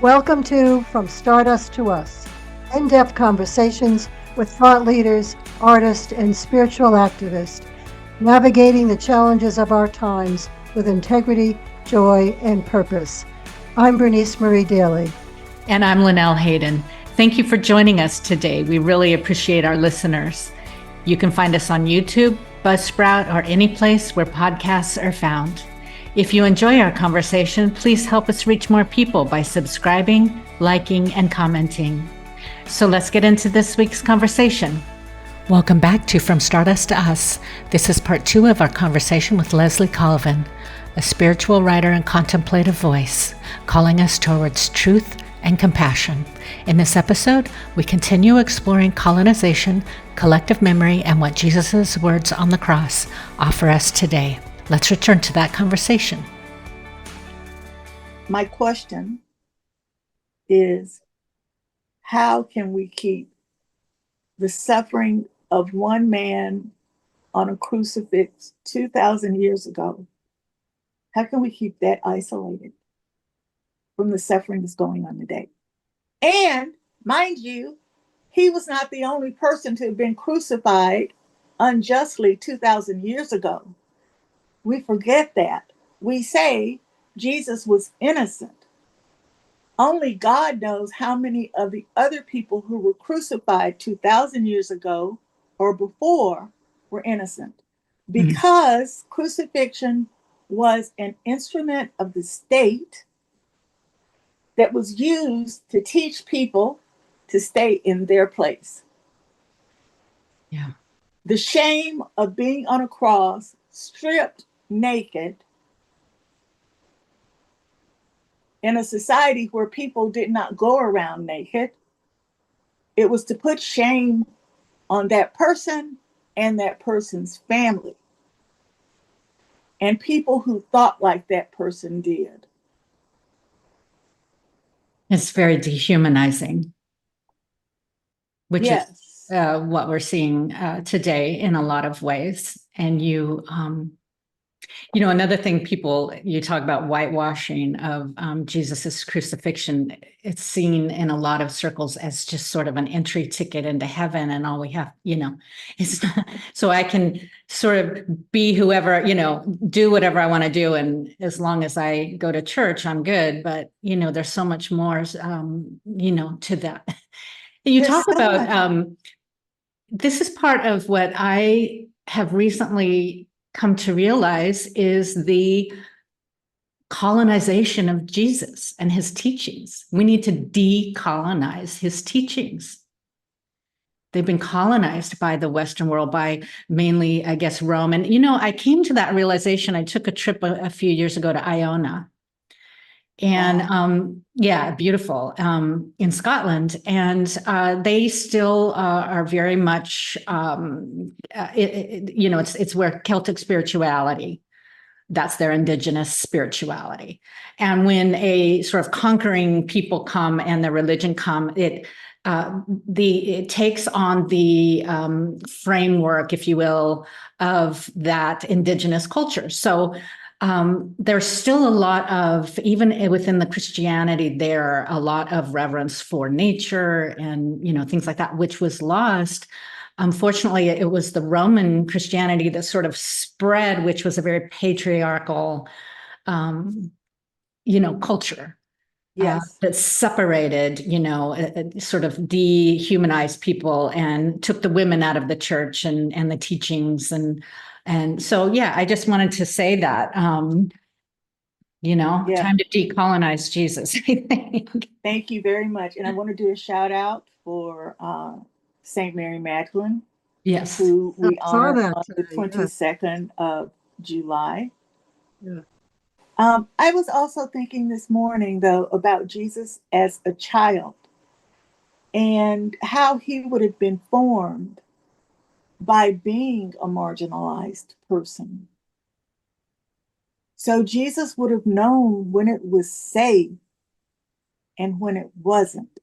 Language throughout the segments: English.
Welcome to From Stardust to Us, in-depth conversations with thought leaders, artists, and spiritual activists, navigating the challenges of our times with integrity, joy, and purpose. I'm Bernice Marie Daly. And I'm Linnell Hayden. Thank you for joining us today. We really appreciate our listeners. You can find us on YouTube, Buzzsprout, or any place where podcasts are found. If you enjoy our conversation, please help us reach more people by subscribing, liking, and commenting. So let's get into this week's conversation. Welcome back to From Stardust to Us. This is part 2 of our conversation with Leslye Colvin, a spiritual writer and contemplative voice, calling us towards truth and compassion. In this episode, we continue exploring colonization, collective memory, and what Jesus' words on the cross offer us today. Let's return to that conversation. My question is, how can we keep the suffering of one man on a crucifix 2,000 years ago? How can we keep that isolated from the suffering that's going on today? And mind you, he was not the only person to have been crucified unjustly 2,000 years ago. We forget that. We say Jesus was innocent. Only God knows how many of the other people who were crucified 2,000 years ago or before were innocent. Because crucifixion was an instrument of the state that was used to teach people to stay in their place. Yeah. The shame of being on a cross, stripped naked, in a society where people did not go around naked. It was to put shame on that person and that person's family and people who thought like that person did. It's very dehumanizing, which Yes. is what we're seeing today in a lot of ways. And another thing you talk about whitewashing of Jesus's crucifixion. It's seen in a lot of circles as just sort of an entry ticket into heaven, and all we have, it's not, so I can sort of be whoever, do whatever I want to do, and as long as I go to church, I'm good. But there's so much more, to that. You talk about this is part of what I have recently come to realize is the colonization of Jesus and his teachings. We need to decolonize his teachings. They've been colonized by the Western world, by mainly, I guess, Rome. And, I came to that realization. I took a trip a few years ago to Iona. And beautiful in Scotland, and they still are very much, it's where Celtic spirituality, that's their indigenous spirituality. And when a sort of conquering people come and the religion come, it takes on the framework, if you will, of that indigenous culture. So there's still a lot of, even within the Christianity, there a lot of reverence for nature and, things like that, which was lost. Unfortunately, it was the Roman Christianity that sort of spread, which was a very patriarchal, culture. Yes. That separated, sort of dehumanized people and took the women out of the church and the teachings. And so, I just wanted to say that, time to decolonize Jesus, I think. Thank you very much. And I want to do a shout out for St. Mary Magdalene. Yes. Who we honor on today, the 22nd of July. Yeah. I was also thinking this morning, though, about Jesus as a child and how he would have been formed by being a marginalized person. So Jesus would have known when it was safe and when it wasn't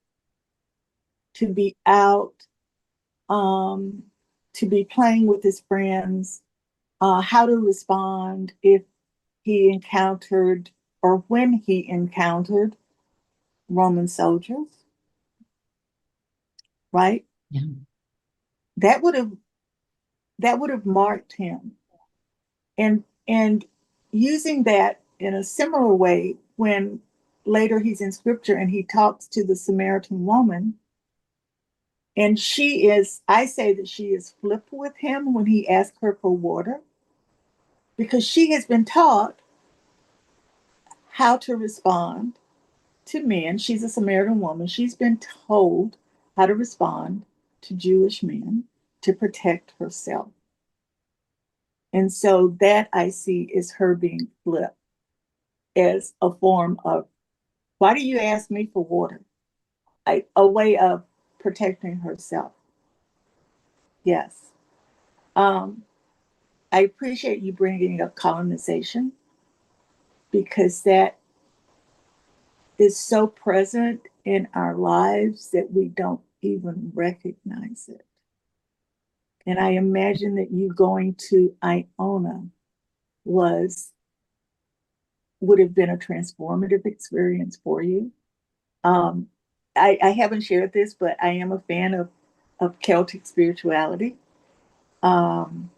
to be out, to be playing with his friends, how to respond if he encountered or when he encountered Roman soldiers, right? Yeah. That would have marked him. And using that in a similar way when later he's in scripture and he talks to the Samaritan woman, and I say that she is flipped with him when he asks her for water, because she has been taught how to respond to men. She's a Samaritan woman. She's been told how to respond to Jewish men to protect herself. And so that I see is her being flipped as a form of, why do you ask me for water? A way of protecting herself. Yes. Um, I appreciate you bringing up colonization, because that is so present in our lives that we don't even recognize it. And I imagine that you going to Iona would have been a transformative experience for you. Um, I haven't shared this, but I am a fan of Celtic spirituality. Um,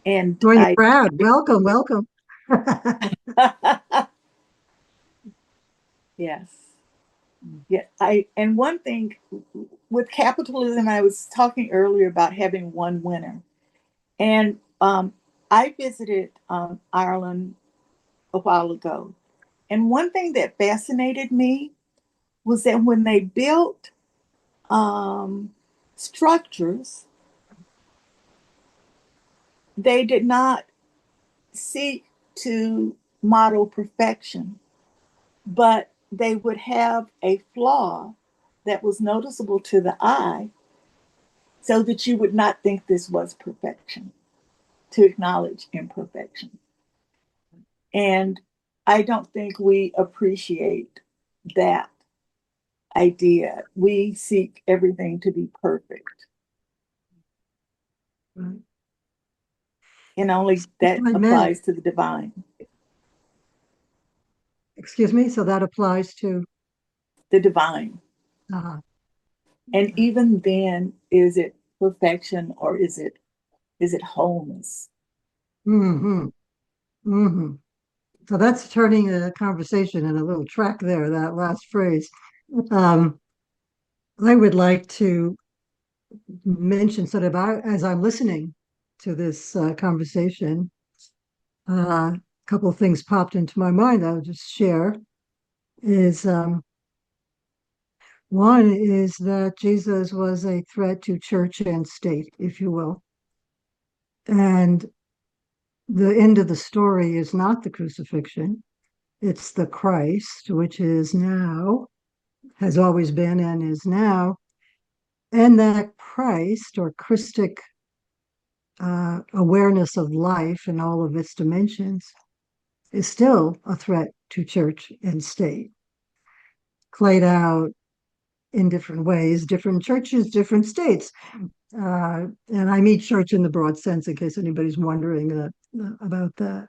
and Join the I, crowd. Welcome, welcome. yes, yeah. And one thing with capitalism, I was talking earlier about having one winner, and I visited Ireland a while ago, and one thing that fascinated me was that when they built structures, they did not seek to model perfection, but they would have a flaw that was noticeable to the eye so that you would not think this was perfection, to acknowledge imperfection. And I don't think we appreciate that idea. We seek everything to be perfect. Right. And only that I meant, applies to the divine. excuse me, so that applies to, The divine. uh, And even then, is it perfection or is it wholeness? mm-hmm, mm-hmm. So that's turning a conversation in a little track there, that last phrase. Um, I would like to mention sort of as I'm listening to this conversation, a couple of things popped into my mind I'll just share. Is One is that Jesus was a threat to church and state, if you will. And the end of the story is not the crucifixion, it's the Christ, which is now, has always been, and is now. And that Christ or Christic awareness of life in all of its dimensions is still a threat to church and state, played out in different ways, different churches, different states. And I mean church in the broad sense, in case anybody's wondering about that.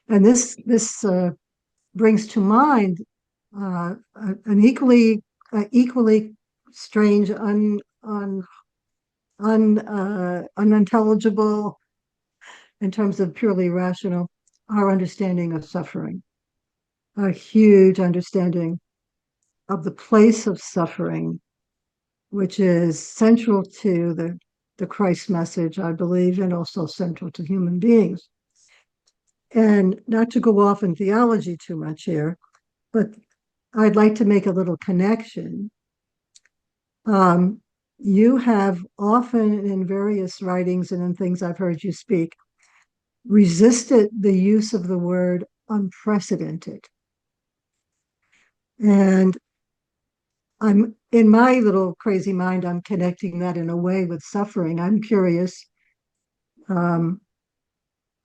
And this brings to mind an equally strange, unintelligible in terms of purely rational, our understanding of suffering, a huge understanding of the place of suffering, which is central to the Christ message, I believe, and also central to human beings. And not to go off in theology too much here, but I'd like to make a little connection. Um, you have often in various writings and in things I've heard you speak resisted the use of the word unprecedented. And I'm in my little crazy mind, I'm connecting that in a way with suffering. I'm curious, um,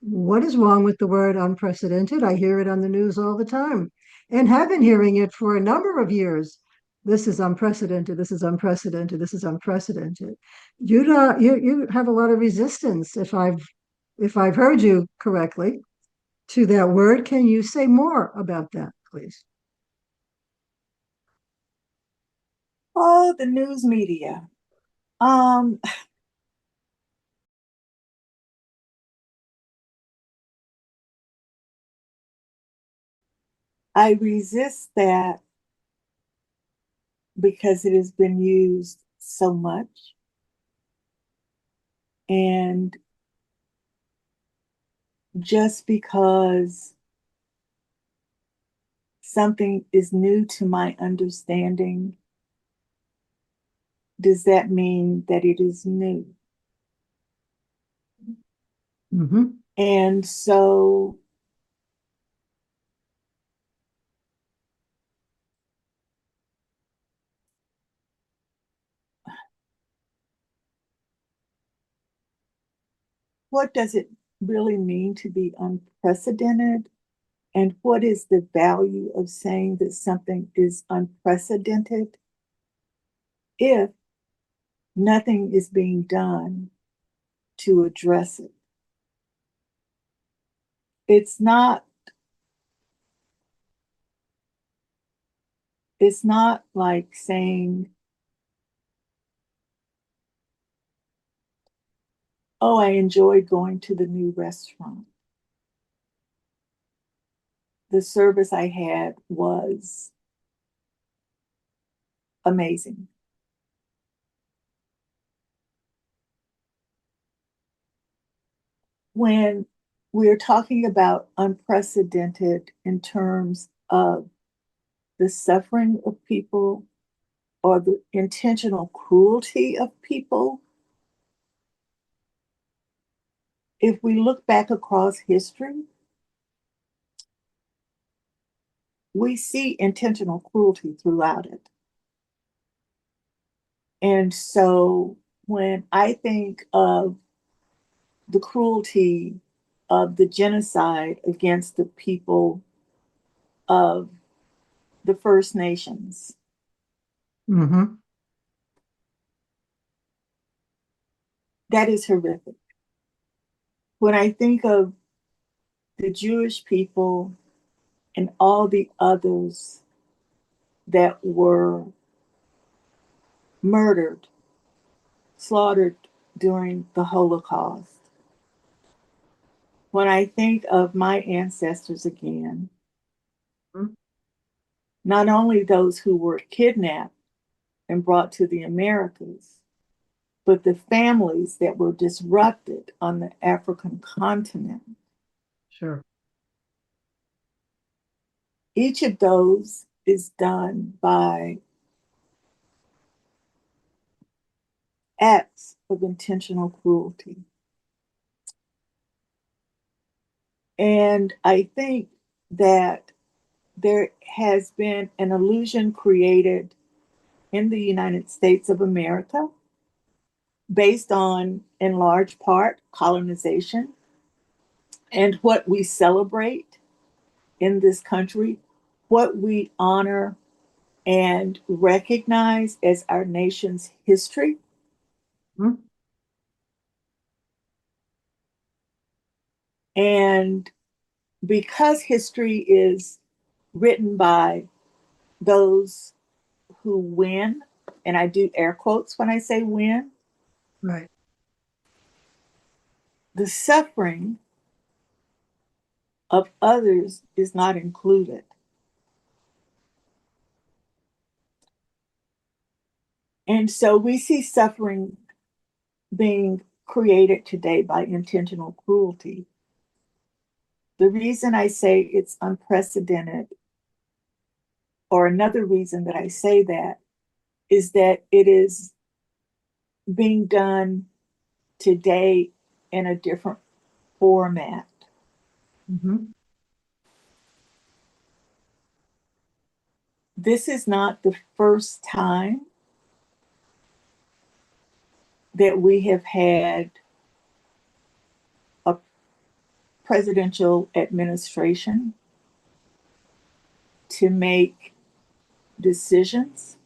what is wrong with the word unprecedented? I hear it on the news all the time and have been hearing it for a number of years. This is unprecedented. This is unprecedented. This is unprecedented. You have a lot of resistance, if I've heard you correctly, to that word. Can you say more about that, please? Oh, the news media. Um, I resist that because it has been used so much. And just because something is new to my understanding, does that mean that it is new? Mm-hmm. And so what does it really mean to be unprecedented? And what is the value of saying that something is unprecedented if nothing is being done to address it? It's not it's not like saying, oh, I enjoyed going to the new restaurant. The service I had was amazing. When we're talking about unprecedented in terms of the suffering of people or the intentional cruelty of people, if we look back across history, we see intentional cruelty throughout it. And so when I think of the cruelty of the genocide against the people of the First Nations, Mm-hmm. that is horrific. When I think of the Jewish people and all the others that were murdered, slaughtered during the Holocaust, when I think of my ancestors again, not only those who were kidnapped and brought to the Americas, but the families that were disrupted on the African continent. Sure. Each of those is done by acts of intentional cruelty. And I think that there has been an illusion created in the United States of America based on, in large part, colonization and what we celebrate in this country, what we honor and recognize as our nation's history. Mm-hmm. And because history is written by those who win, and I do air quotes when I say win, Right. the suffering of others is not included. And so we see suffering being created today by intentional cruelty. The reason I say it's unprecedented, or another reason that I say that, is that it is being done today in a different format. Mm-hmm. This is not the first time that we have had a presidential administration to make decisions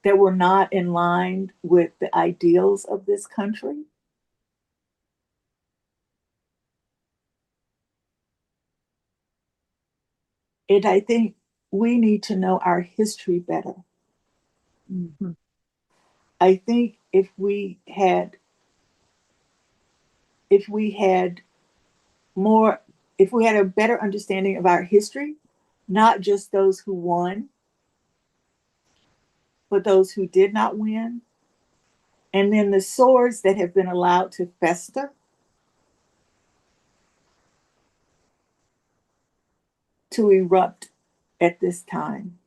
that were not in line with the ideals of this country. And I think we need to know our history better. Mhm. I think if we had more, if we had a better understanding of our history, not just those who won, but those who did not win, and then the sores that have been allowed to fester, to erupt at this time.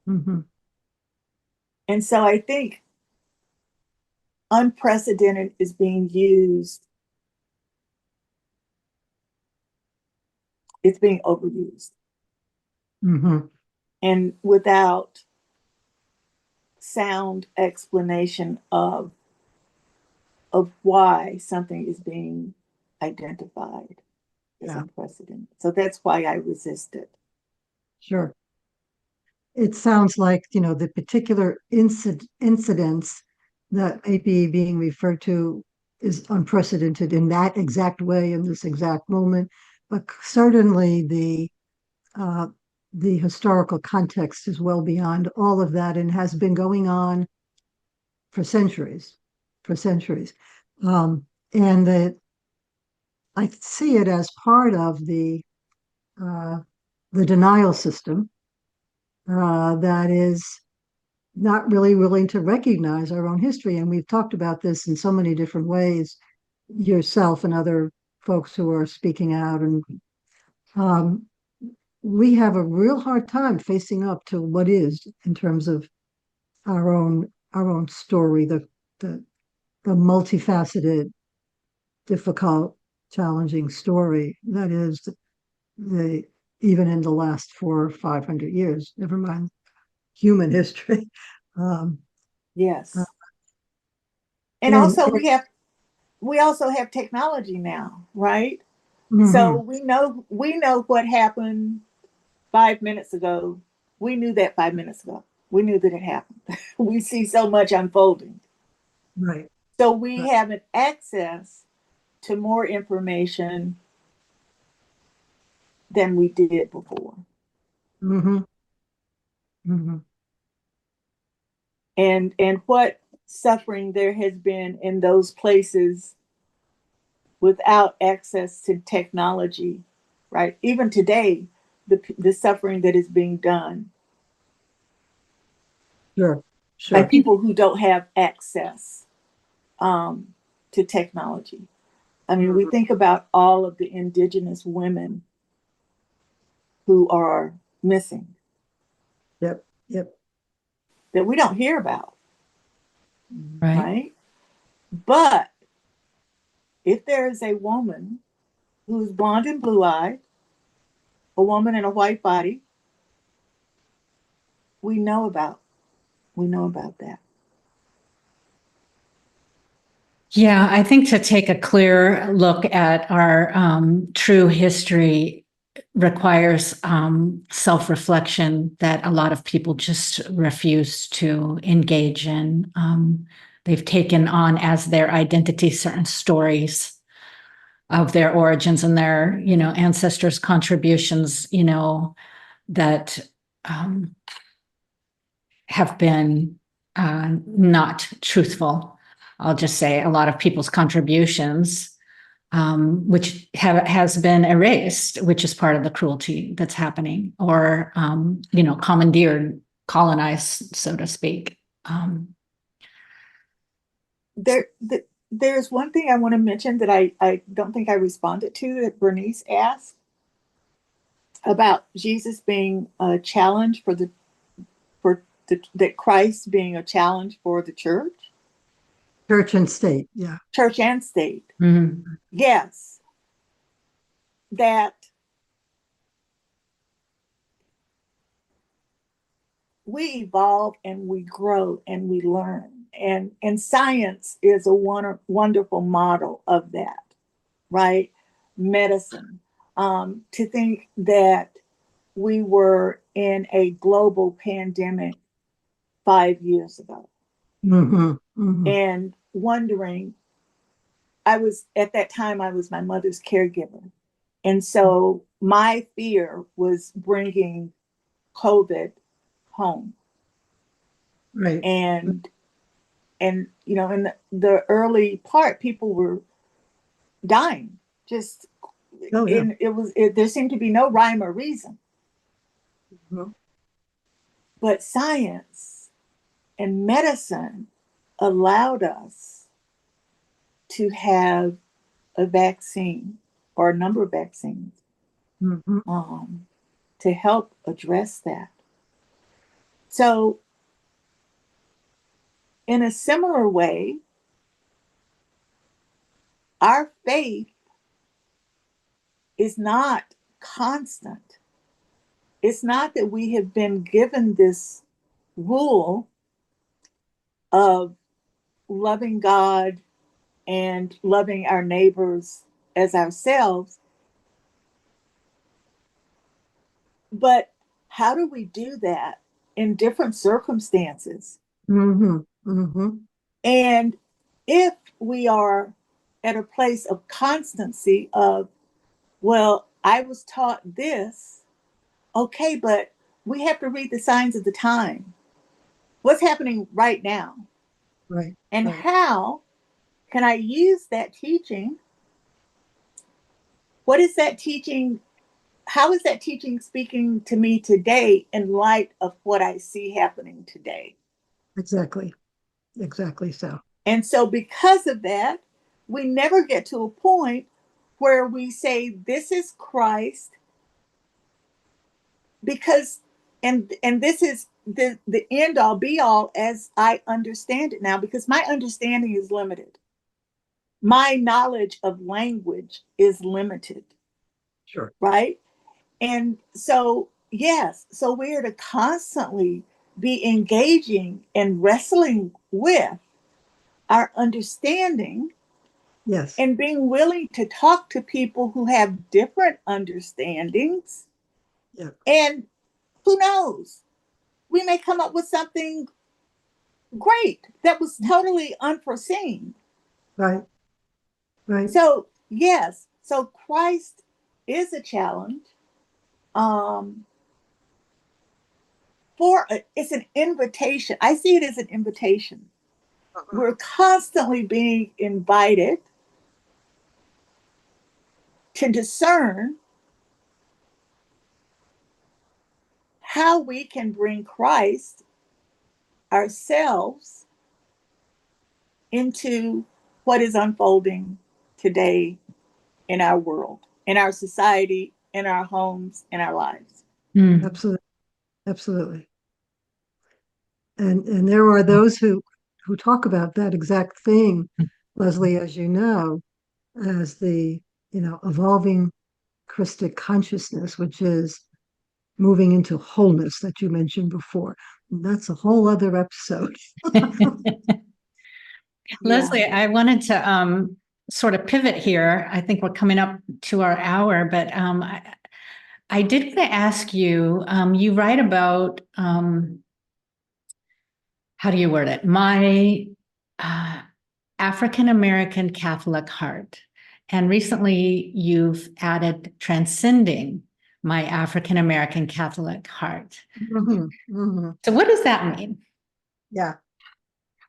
Mhm. And so I think unprecedented is being used, it's being overused. Mhm. And without sound explanation of why something is being identified as Yeah, unprecedented. So that's why I resist it. sure. It sounds like, the particular incidents that may be being referred to is unprecedented in that exact way in this exact moment, but certainly uh, the historical context is well beyond all of that and has been going on for centuries, for centuries. And that I see it as part of uh, the denial system that is not really willing to recognize our own history. And we've talked about this in so many different ways, yourself and other folks who are speaking out. And um, we have a real hard time facing up to what is in terms of our own story, the, the multifaceted, difficult, challenging story that is the even in the last 400 or 500 years, never mind human history. Um, uh, Yes. And and, also and we also have technology now, right? So mhm, we know what happened 5 minutes ago. We knew that 5 minutes ago. We knew that it happened. We see so much unfolding. right, So we right. have an access to more information than we did before. Hmm. Hmm. And what suffering there has been in those places without access to technology, right? Even today, the suffering that is being done Sure, by sure. people who don't have access um, to technology. I mean, we Mhm. think about all of the indigenous women who are missing Yep, yep. that we don't hear about, Right. right? But if there is a woman who's blonde and blue eyed, a woman in a white body, we know about that. Yeah, I think to take a clear look at our true history requires self-reflection that a lot of people just refuse to engage in. They've taken on as their identity certain stories of their origins and their, ancestors' contributions, that um, have been not truthful. I'll just say a lot of people's contributions, which has been erased, which is part of the cruelty that's happening, or commandeered, colonized, so to speak. There, there's one thing I want to mention that I don't think I responded to that Bernice asked about Jesus being a challenge that Christ being a challenge for the Church and state. Yeah. church and state. Mhm. Yes, that we evolve and we grow and we learn, and science is a wonderful model of that, right? Medicine. To think that we were in a global pandemic 5 years ago Hmm. Hmm. and wondering, I was at that time, I was my mother's caregiver. And so my fear was bringing COVID home. Right. And you know, in the early part, people were dying. Just Oh, yeah. there seemed to be no rhyme or reason. Mhm. But science and medicine allowed us to have a vaccine or a number of vaccines Mhm. to help address that. So, in a similar way, our faith is not constant. It's not that we have been given this rule of loving God and loving our neighbors as ourselves. But how do we do that in different circumstances? Mhm. Mhm. And if we are at a place of constancy of, well, I was taught this, okay, but we have to read the signs of the time. What's happening right now? Right. And Right. how can I use that teaching? What is that teaching? How is that teaching speaking to me today in light of what I see happening today? Exactly. Exactly so. And so, because of that, we never get to a point where we say, this is Christ, because, and this is the end all be all as I understand it now, because my understanding is limited. My knowledge of language is limited, Sure. right? And so, yes, so we are to constantly be engaging and wrestling with our understanding Yes. and being willing to talk to people who have different understandings. Yeah. And who knows, we may come up with something great that was totally unforeseen. Right. Right. So, yes, so Christ is a challenge. Um, it's an invitation. I see it as an invitation. Uh-huh. We're constantly being invited to discern how we can bring Christ ourselves into what is unfolding today in our world, in our society, in our homes, in our lives. Mm. Absolutely. Absolutely. And there are those who talk about that exact thing, Leslye, as you know, as the, evolving Christic consciousness, which is moving into wholeness that you mentioned before. And that's a whole other episode. Yeah. Leslye, I wanted to sort of pivot here. I think we're coming up to our hour, but I did want to ask you, you write about, how do you word it? My uh, African American Catholic heart. And recently you've added transcending my African American Catholic heart. Mhm, mhm. So, what does that mean? Yeah.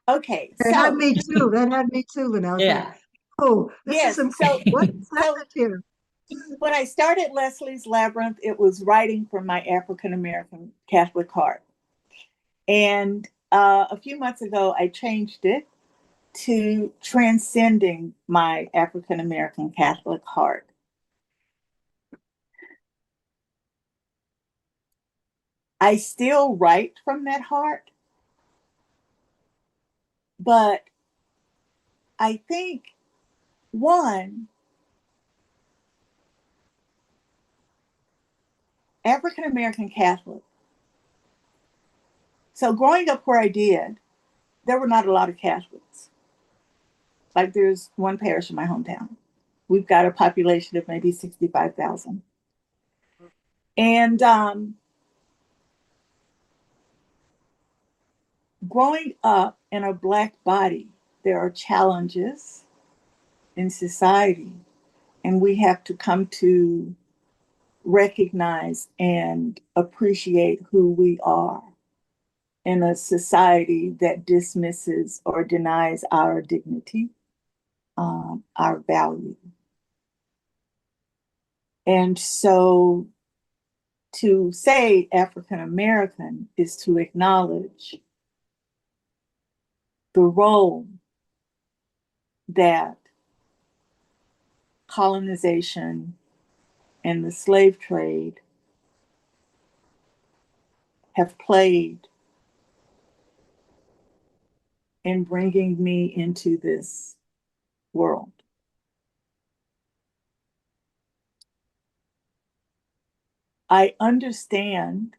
Okay. That had So me too. That had me too. And I was like, Yeah. oh, this is yes. important. What has So happened here? when I started Leslie's Labyrinth, it was writing from my African American Catholic heart. And a few months ago, I changed it to transcending my African American Catholic heart. I still write from that heart, but I think one, African American Catholic. So growing up where I did, there were not a lot of Catholics. Like there's one parish in my hometown. We've got a population of maybe 65,000. And growing up in a Black body, there are challenges in society, and we have to come to recognize and appreciate who we are in a society that dismisses or denies our dignity, our value. And so to say African American is to acknowledge the role that colonization and the slave trade have played in bringing me into this world. I understand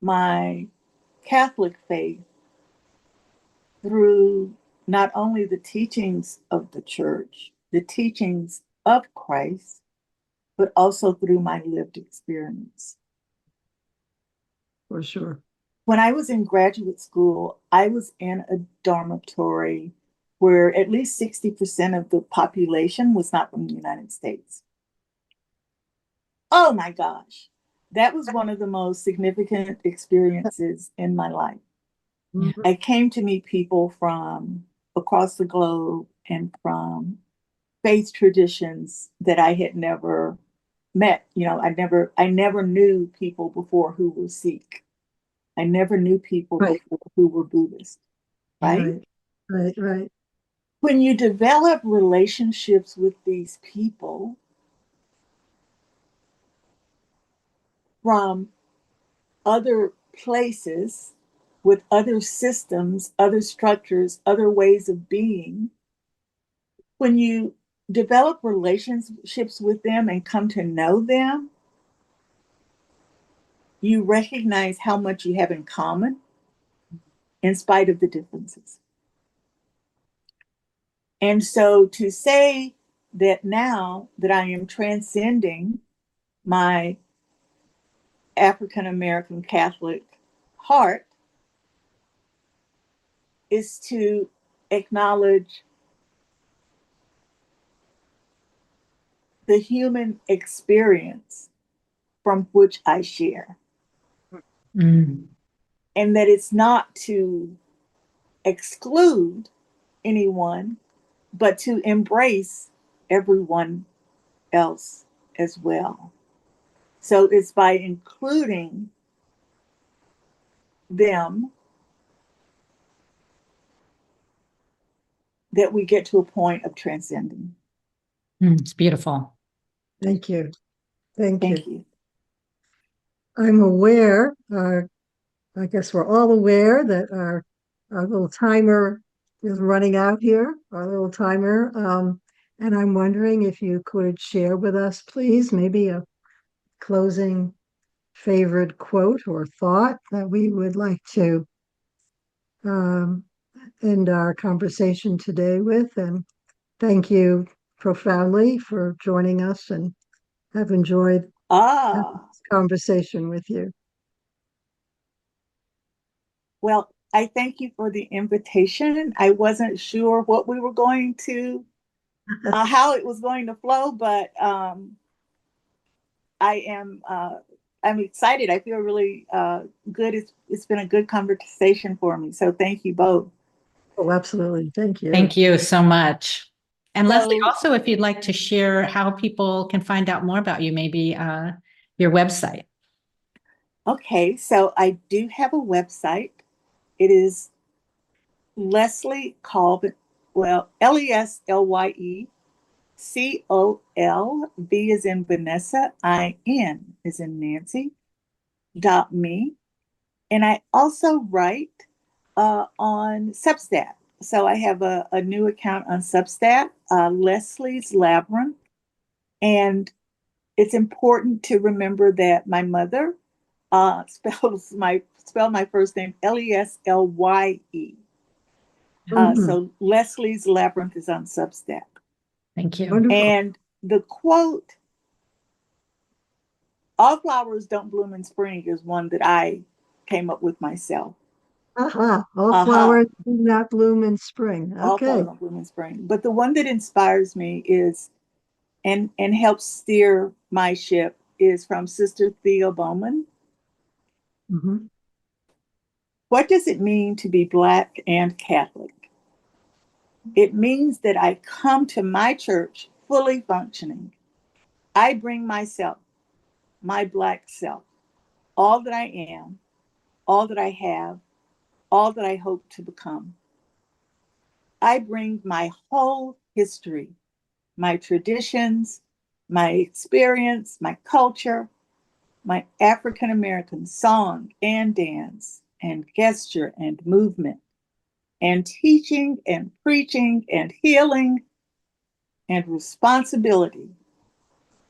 my Catholic faith through not only the teachings of the church, the teachings of Christ, but also through my lived experience. For sure. When I was in graduate school, I was in a dormitory where at least 60% of the population was not from the United States. Oh my gosh, that was one of the most significant experiences in my life. Mhm. I came to meet people from across the globe and from faith traditions that I had never met. You know, I never knew people before who were Sikh. I never knew people Right, before who were Buddhist, right? right, right, right. When you develop relationships with these people from other places with other systems, other structures, other ways of being, when you develop relationships with them and come to know them, you recognize how much you have in common in spite of the differences. And so to say that now that I am transcending my African American Catholic heart is to acknowledge the human experience from which I share. Mm. And that it's not to exclude anyone, but to embrace everyone else as well. So it's by including them that we get to a point of transcending. It's beautiful. Thank you. Thank you. Thank you. I'm aware, I guess we're all aware that our little timer is running out here, our little timer. And I'm wondering if you could share with us, please, maybe a closing favorite quote or thought that we would like to um, end our conversation today with. And thank you profoundly for joining us, and have enjoyed having Ah, this conversation with you. well, I thank you for the invitation. I wasn't sure what we were going to, how it was going to flow, but I am, I'm excited. I feel really good. It's been a good conversation for me. So thank you both. Oh, absolutely. Thank you. Thank you so much. And Leslye, So, also, if you'd like to share how people can find out more about you, maybe your website. okay, so I do have a website. It is Leslye Colvin, well, LeslyeColv is in Vanessa, IN is in Nancy, .me. And I also write on Substack. So I have a new account on Substack, Leslie's Labyrinth. And it's important to remember that my mother spelled my first name Leslye. Mhm. So Leslie's Labyrinth is on Substack. Thank you. Wonderful. And the quote, all flowers don't bloom in spring, is one that I came up with myself. Aha. All Aha, flowers do not bloom in spring. all flowers Okay. don't bloom in spring. But the one that inspires me is and helps steer my ship is from Sister Thea Bowman. Mhm. What does it mean to be Black and Catholic? It means that I come to my church fully functioning. I bring myself, my Black self, all that I am, all that I have, all that I hope to become. I bring my whole history, my traditions, my experience, my culture, my African American song and dance and gesture and movement and teaching and preaching and healing and responsibility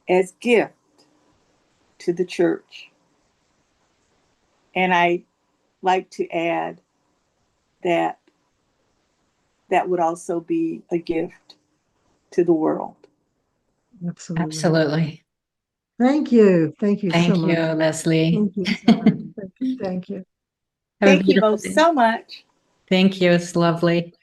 as gift to the church. And I like to add that that would also be a gift to the world. Absolutely. Absolutely. Thank you. Thank you so Thank you, much. Leslye. Thank you so much. Thank you. Thank you. Have a Thank you both beautiful day. so much. Thank you. It's lovely.